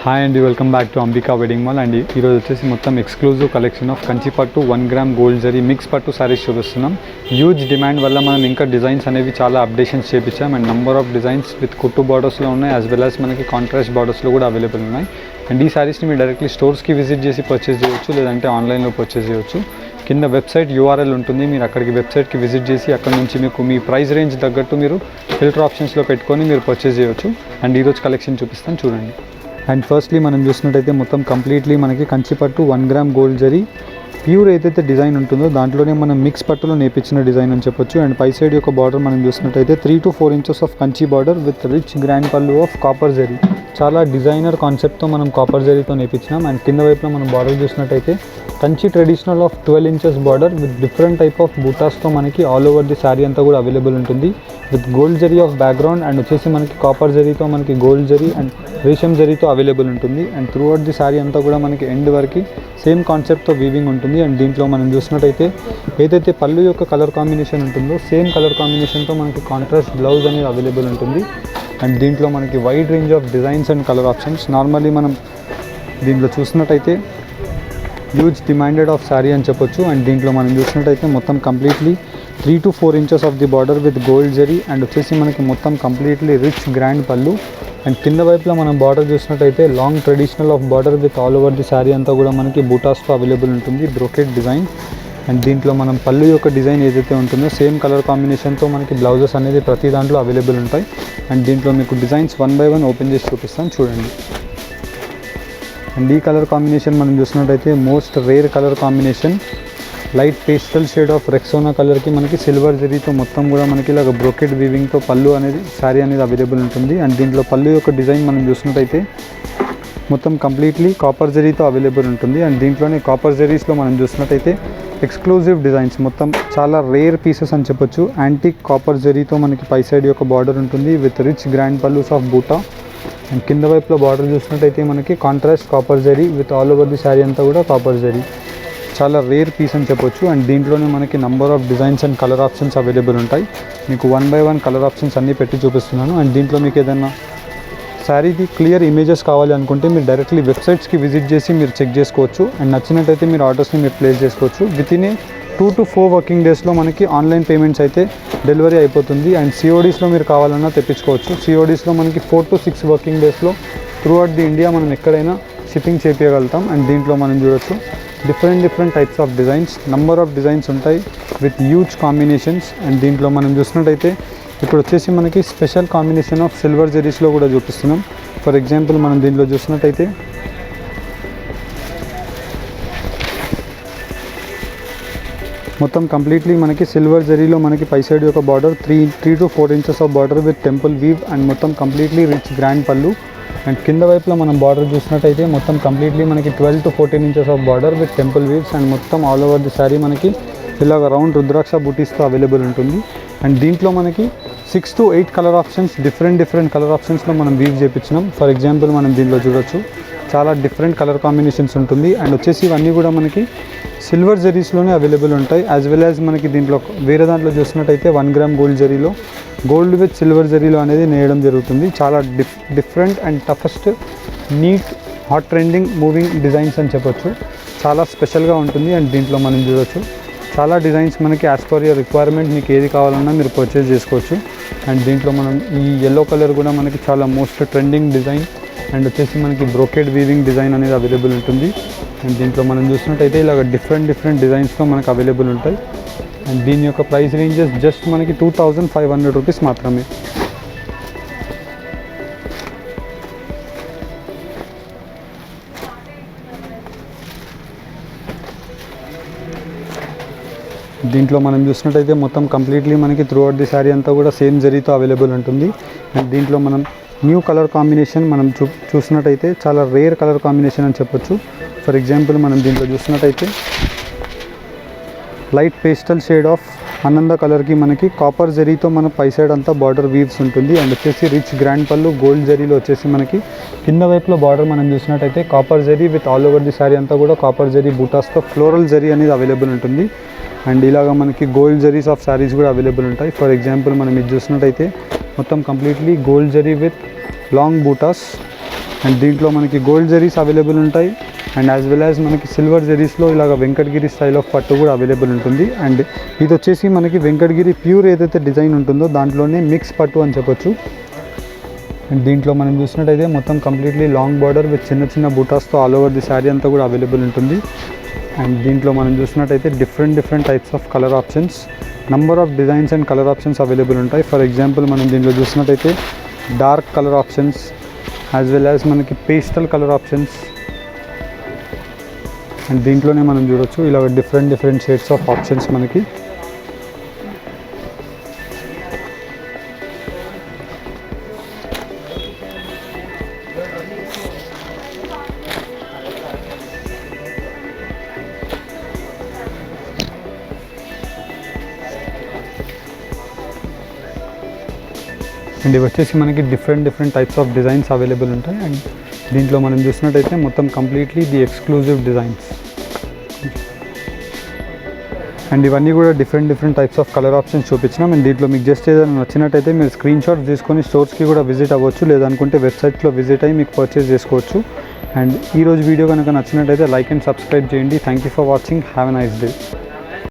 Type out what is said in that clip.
Hi అండి, welcome back to Ambika wedding mall. And ఈరోజు వచ్చేసి మొత్తం ఎక్స్క్లూజివ్ కలెక్షన్ ఆఫ్ కంచి పట్టు 1 గ్రామ్ గోల్డ్ జరీ మిక్స్ పట్టు సారీస్ చూపిస్తున్నాం. హ్యూజ్ డిమాండ్ వల్ల మనం ఇంకా డిజైన్స్ అనేవి చాలా అప్డేషన్స్ చేపించాం. And number of designs with కుట్టు బార్డర్స్లో ఉన్నాయి, యాజ్ వెల్ యాజ్ మనకి కాంట్రాస్ట్ బార్డర్స్లో కూడా అవైలబుల్ ఉన్నాయి. అండ్ ఈ సారీస్ని మీరు డైరెక్ట్లీ స్టోర్స్కి విజిట్ చేసి పర్చేస్ చేయొచ్చు, లేదంటే ఆన్లైన్లో పర్చేస్ చేయొచ్చు. కింద వెబ్సైట్ URL ఉంటుంది, మీరు అక్కడికి వెబ్సైట్కి విజిట్ చేసి అక్కడ నుంచి మీకు మీ ప్రైస్ రేంజ్ తగ్గట్టు మీరు ఫిల్టర్ ఆప్షన్స్లో పెట్టుకొని మీరు పర్చేస్ చేయొచ్చు. అండ్ ఈరోజు కలెక్షన్ చూపిస్తాను చూడండి. అండ్ ఫస్ట్లీ మనం చూసినట్టయితే మొత్తం కంప్లీట్లీ మనకి కంచి పట్టు 1 గ్రామ్ గోల్డ్ జరీ ప్యూర్ ఏదైతే డిజైన్ ఉంటుందో దాంట్లోనే మనం మిక్స్ పట్టులో నేర్పించిన డిజైన్ అని చెప్పొచ్చు. అండ్ పై సైడ్ యొక్క బార్డర్ మనం చూసినట్టయితే 3 to 4 inches of Kanchi border with rich grand పళ్ళు ఆఫ్ కాపర్ జరీ. చాలా డిజైనర్ కాన్సెప్ట్తో మనం కాపర్ జరీతో నేర్పించినాం. అండ్ కింద వైపులో మనం బార్డర్ చూసినట్టయితే Kanchi traditional of 12 inches border with different type of బూటాస్తో మనకి ఆల్ ఓవర్ ది శారీ అంతా కూడా అవైలబుల్ ఉంటుంది. With gold zari of background and వచ్చేసి మనకి కాపర్ జరీతో మనకి గోల్డ్ జరీ అండ్ రేషం జరీతో అవైలబుల్ ఉంటుంది. And through out the saree అంతా కూడా మనకి ఎండ్ వరకు సేమ్ కాన్సెప్ట్తో వీవింగ్ ఉంటుంది. అండ్ దీంట్లో మనం చూసినట్టయితే ఏదైతే పళ్ళు యొక్క కలర్ కాంబినేషన్ ఉంటుందో సేమ్ కలర్ కాంబినేషన్తో మనకి కాంట్రాస్ట్ బ్లౌజ్ అనేది అవైలబుల్ ఉంటుంది. అండ్ దీంట్లో మనకి wide range of designs and colour options. Normally మనం దీంట్లో చూసినట్టయితే హ్యూజ్ డిమాండెడ్ ఆఫ్ శారీ అని చెప్పొచ్చు. అండ్ దీంట్లో మనం చూసినట్టయితే మొత్తం completely 3 to 4 inches of the border with gold zari and వచ్చేసి మనకి మొత్తం completely rich grand pallu. And కింద వైపులో మనం బార్డర్ చూసినట్టయితే long traditional of border with all over the saree అంతా కూడా మనకి బూటాస్తో అవైలబుల్ ఉంటుంది, బ్రోకెట్ డిజైన్. అండ్ దీంట్లో మనం పళ్ళు యొక్క డిజైన్ ఏదైతే ఉంటుందో సేమ్ కలర్ కాంబినేషన్తో మనకి బ్లౌజెస్ అనేది ప్రతి దాంట్లో అవైలబుల్ ఉంటాయి. అండ్ దీంట్లో మీకు డిజైన్స్ 1 by 1 ఓపెన్ చేసి చూపిస్తాను చూడండి. అండ్ ఈ కలర్ కాంబినేషన్ మనం చూసినట్టయితే most rare colour combination, light pastel shade of Rexona కలర్కి మనకి సిల్వర్ జరీతో మొత్తం కూడా మనకి ఇలాగ బ్రోకెట్ వీవింగ్తో పళ్ళు అనేది శారీ అనేది అవైలబుల్ ఉంటుంది. అండ్ దీంట్లో పళ్ళు యొక్క డిజైన్ మనం చూసినట్టయితే మొత్తం కంప్లీట్లీ కాపర్ జరీతో అవైలబుల్ ఉంటుంది. అండ్ దీంట్లోనే కాపర్ జరీస్లో మనం చూసినట్టయితే ఎక్స్క్లూజివ్ డిజైన్స్, మొత్తం చాలా రేర్ పీసెస్ అని చెప్పొచ్చు. యాంటిక్ కాపర్ జరీతో మనకి పై సైడ్ యొక్క బార్డర్ ఉంటుంది with rich grand pallus of బూటా. అండ్ కింద వైపులో బార్డర్ చూసినట్టయితే మనకి contrast copper zari with all over the saree అంతా కూడా కాపర్ జరీ. చాలా రేర్ పీస్ అని చెప్పొచ్చు. అండ్ దీంట్లోనే మనకి number of designs and colour options available ఉంటాయి. మీకు 1 by 1 కలర్ ఆప్షన్స్ అన్నీ పెట్టి చూపిస్తున్నాను. అండ్ దీంట్లో మీకు ఏదైనా శారీది క్లియర్ ఇమేజెస్ కావాలి అనుకుంటే మీరు డైరెక్ట్లీ వెబ్సైట్స్కి విజిట్ చేసి మీరు చెక్ చేసుకోవచ్చు. అండ్ నచ్చినట్టయితే మీరు ఆర్డర్స్ని మీరు ప్లేస్ చేసుకోవచ్చు. వితిన్ 2 to 4 వర్కింగ్ డేస్లో మనకి ఆన్లైన్ పేమెంట్స్ అయితే డెలివరీ అయిపోతుంది. అండ్ CODస్లో మీరు కావాలన్నా తెప్పించుకోవచ్చు. CODస్లో మనకి 4 to 6 వర్కింగ్ డేస్లో త్రూ అవుట్ ది ఇండియా మనం ఎక్కడైనా షిప్పింగ్ చేపించగలుగుతాం. అండ్ దీంట్లో మనం చూడొచ్చు different types of designs, number of designs ఉంటాయి విత్ హ్యూజ్ కాంబినేషన్స్. అండ్ దీంట్లో మనం చూసినట్టయితే ఇప్పుడు వచ్చేసి మనకి స్పెషల్ కాంబినేషన్ ఆఫ్ సిల్వర్ జరీస్లో కూడా చూపిస్తున్నాం. ఫర్ ఎగ్జాంపుల్ మనం దీంట్లో చూసినట్టయితే మొత్తం కంప్లీట్లీ మనకి సిల్వర్ జరీలో మనకి పై సైడ్ యొక్క border 3 to 4 inches of border with temple weave and మొత్తం completely rich grand pallu. And కింద వైపులో మనం బార్డర్ చూసినట్టయితే మొత్తం కంప్లీట్లీ మనకి 12 to 14 inches of border with temple weaves. And మొత్తం ఆల్ ఓవర్ ది శారీ మనకి ఇలాగ రౌండ్ రుద్రాక్ష బూటీస్తో అవైలబుల్ ఉంటుంది. అండ్ దీంట్లో మనకి 6 to 8 colour options, different colour ఆప్షన్స్లో మనం వీవ్ చేయించినాం. ఫర్ ఎగ్జాంపుల్ మనం దీంట్లో చూడొచ్చు చాలా డిఫరెంట్ కలర్ కాంబినేషన్స్ ఉంటుంది. అండ్ వచ్చేసి ఇవన్నీ కూడా మనకి సిల్వర్ జరీస్లోనే అవైలబుల్ ఉంటాయి. యాజ్ వెల్ యాజ్ మనకి దీంట్లో వేరే దాంట్లో చూసినట్టయితే 1 గ్రామ్ గోల్డ్ జరీలో గోల్డ్ విత్ సిల్వర్ జరీలో అనేది నేయడం జరుగుతుంది. చాలా different and toughest, neat, hot trending, moving designs అని చెప్పొచ్చు. చాలా స్పెషల్గా ఉంటుంది. అండ్ దీంట్లో మనం చూడొచ్చు చాలా డిజైన్స్ మనకి యాజ్ పర్ యువర్ రిక్వైర్మెంట్ మీకు ఏది కావాలన్నా మీరు పర్చేస్ చేసుకోవచ్చు. అండ్ దీంట్లో మనం ఈ ఎల్లో కలర్ కూడా మనకి చాలా మోస్ట్ ట్రెండింగ్ డిజైన్ అండ్ వచ్చేసి మనకి బ్రోకెడ్ వీవింగ్ డిజైన్ అనేది అవైలబుల్ ఉంటుంది. అండ్ దీంట్లో మనం చూసినట్టయితే ఇలాగ డిఫరెంట్ డిజైన్స్లో మనకు అవైలబుల్ ఉంటాయి. అండ్ దీని యొక్క ప్రైస్ రేంజెస్ జస్ట్ మనకి 2500 రూపీస్ మాత్రమే. దీంట్లో మనం చూసినట్టయితే మొత్తం కంప్లీట్లీ మనకి త్రూ అవుట్ ది శారీ అంతా కూడా సేమ్ జరీతో అవైలబుల్ ఉంటుంది. అండ్ దీంట్లో మనం న్యూ కలర్ కాంబినేషన్ మనం చూసినట్టయితే చాలా రేర్ కలర్ కాంబినేషన్ అని చెప్పొచ్చు. ఫర్ ఎగ్జాంపుల్ మనం దీంట్లో చూసినట్టయితే లైట్ పేస్టల్ షేడ్ ఆఫ్ ఆనంద కలర్కి మనకి కాపర్ జరీతో మన పై సైడ్ అంతా బార్డర్ వీవ్స్ ఉంటుంది. అండ్ వచ్చేసి రిచ్ గ్రాండ్ పళ్ళు గోల్డ్ జరీలో వచ్చేసి మనకి కింద వైపులో బార్డర్ మనం చూసినట్టయితే copper zari with all over the saree అంతా కూడా కాపర్ జరీ బూటాస్తో ఫ్లోరల్ జరీ అనేది అవైలబుల్ ఉంటుంది. అండ్ ఇలాగ మనకి గోల్డ్ జరీస్ ఆఫ్ శారీస్ కూడా అవైలబుల్ ఉంటాయి. ఫర్ ఎగ్జాంపుల్ మనం ఇది చూసినట్టయితే మొత్తం completely gold zari with long buttas and దీంట్లో మనకి గోల్డ్ జరీస్ అవైలబుల్ ఉంటాయి అండ్ యాజ్ వెల్ యాజ్ మనకి సిల్వర్ జరీస్లో ఇలాగ వెంకటగిరి స్టైల్ ఆఫ్ పట్టు కూడా అవైలబుల్ ఉంటుంది. అండ్ ఇది వచ్చేసి మనకి వెంకటగిరి ప్యూర్ ఏదైతే డిజైన్ ఉంటుందో దాంట్లోనే మిక్స్ పట్టు అని చెప్పొచ్చు. అండ్ దీంట్లో మనం చూసినట్టయితే మొత్తం కంప్లీట్లీ లాంగ్ బార్డర్ విత్ చిన్న చిన్న బూటాస్తో ఆల్ ఓవర్ ది శారీ అంతా కూడా అవైలబుల్ ఉంటుంది. అండ్ దీంట్లో మనం చూసినట్టయితే different types of colour options, number of designs and colour options available ఉంటాయి. ఫర్ ఎగ్జాంపుల్ మనం దీంట్లో చూసినట్టయితే dark colour options as well as మనకి పేస్టల్ కలర్ ఆప్షన్స్. అండ్ దీంట్లోనే మనం చూడొచ్చు ఇలా డిఫరెంట్ షేడ్స్ ఆఫ్ ఆప్షన్స్ మనకి. అండ్ ఇవి వచ్చేసి మనకి different types of designs available ఉంటాయి. అండ్ దీంట్లో మనం చూసినట్టయితే మొత్తం completely the exclusive designs. And ఇవన్నీ కూడా different types of colour options చూపించినాం. అండ్ దీంట్లో మీకు జస్ట్ ఏదైనా నచ్చినట్టయితే మీరు స్క్రీన్ షాట్ తీసుకొని స్టోర్స్కి కూడా విజిట్ అవ్వచ్చు, లేదనుకుంటే వెబ్సైట్లో విజిట్ అయ్యి మీకు పర్చేస్ చేసుకోవచ్చు. అండ్ ఈరోజు వీడియో కనుక నచ్చినట్టయితే లైక్ అండ్ సబ్స్క్రైబ్ చేయండి. Thank you for watching. Have a nice day.